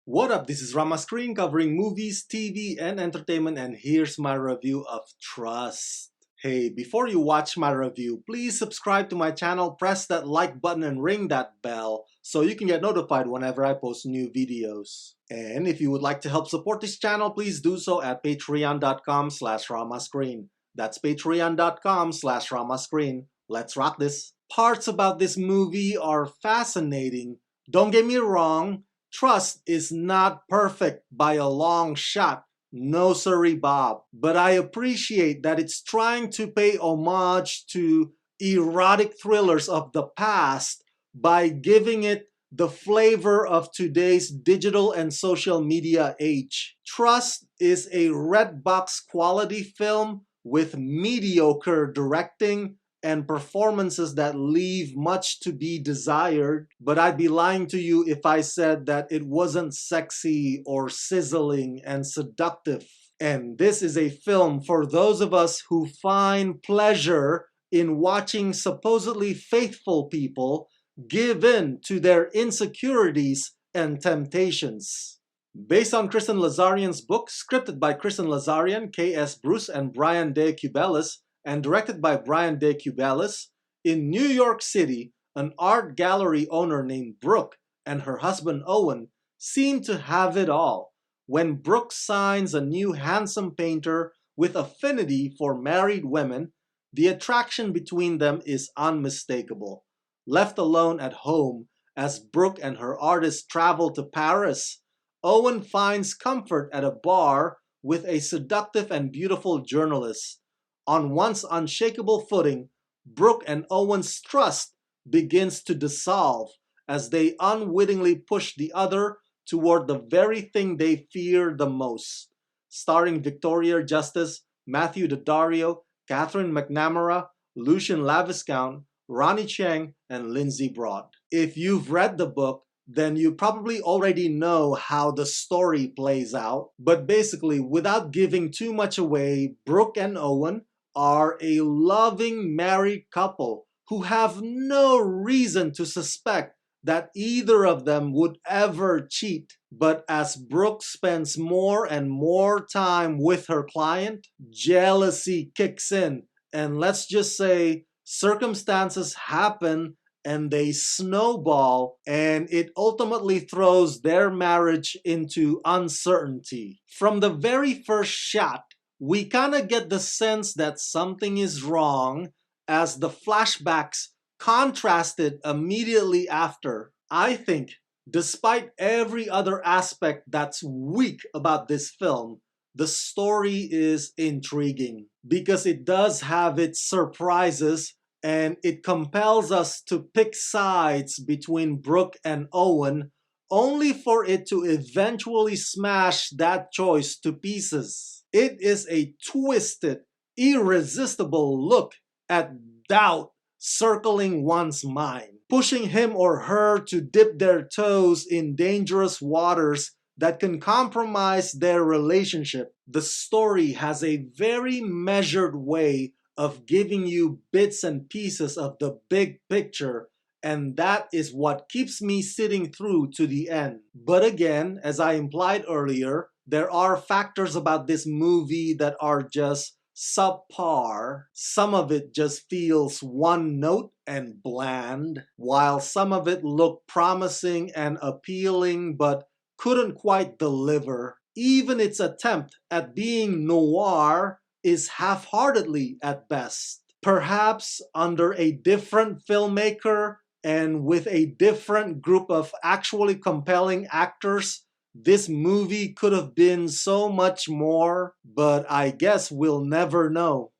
What up? This is Rama Screen covering movies, TV, and entertainment, and here's my review of Trust. Hey, before you watch my review, please subscribe to my channel, press that like button, and ring that bell so you can get notified whenever I post new videos. And if you would like to help support this channel, please do so at patreon.com/ramascreen. That's patreon.com/ramascreen. Let's rock this. Parts about this movie are fascinating. Don't get me wrong, Trust is not perfect by a long shot. No siree Bob. But I appreciate that it's trying to pay homage to erotic thrillers of the past by giving it the flavor of today's digital and social media age. Trust is a red box quality film with mediocre directing and performances that leave much to be desired, but I'd be lying to you if I said that it wasn't sexy or sizzling and seductive. And this is a film for those of us who find pleasure in watching supposedly faithful people give in to their insecurities and temptations. Based on Kristen Lazarian's book, scripted by Kristen Lazarian, K.S. Bruce, and Brian De Cubelis, and directed by Brian De Cubelis, in New York City, an art gallery owner named Brooke and her husband Owen seem to have it all. When Brooke signs a new handsome painter with affinity for married women, the attraction between them is unmistakable. Left alone at home as Brooke and her artist travel to Paris, Owen finds comfort at a bar with a seductive and beautiful journalist. On once unshakable footing, Brooke and Owen's trust begins to dissolve as they unwittingly push the other toward the very thing they fear the most. Starring Victoria Justice, Matthew Daddario, Catherine McNamara, Lucien Laviscount, Ronnie Cheng, and Lindsay Broad. If you've read the book, then you probably already know how the story plays out. But basically, without giving too much away, Brooke and Owen are a loving married couple who have no reason to suspect that either of them would ever cheat. But as Brooke spends more and more time with her client, jealousy kicks in, and let's just say circumstances happen and they snowball, and it ultimately throws their marriage into uncertainty. From the very first shot, we kind of get the sense that something is wrong as the flashbacks contrasted immediately after. I think, despite every other aspect that's weak about this film, the story is intriguing because it does have its surprises and it compels us to pick sides between Brooke and Owen, only for it to eventually smash that choice to pieces. It is a twisted, irresistible look at doubt circling one's mind, pushing him or her to dip their toes in dangerous waters that can compromise their relationship. The story has a very measured way of giving you bits and pieces of the big picture, and that is what keeps me sitting through to the end. But again, as I implied earlier, there are factors about this movie that are just subpar. Some of it just feels one note and bland, while some of it looked promising and appealing but couldn't quite deliver. Even its attempt at being noir is half-heartedly at best. Perhaps under a different filmmaker and with a different group of actually compelling actors, this movie could have been so much more, but I guess we'll never know.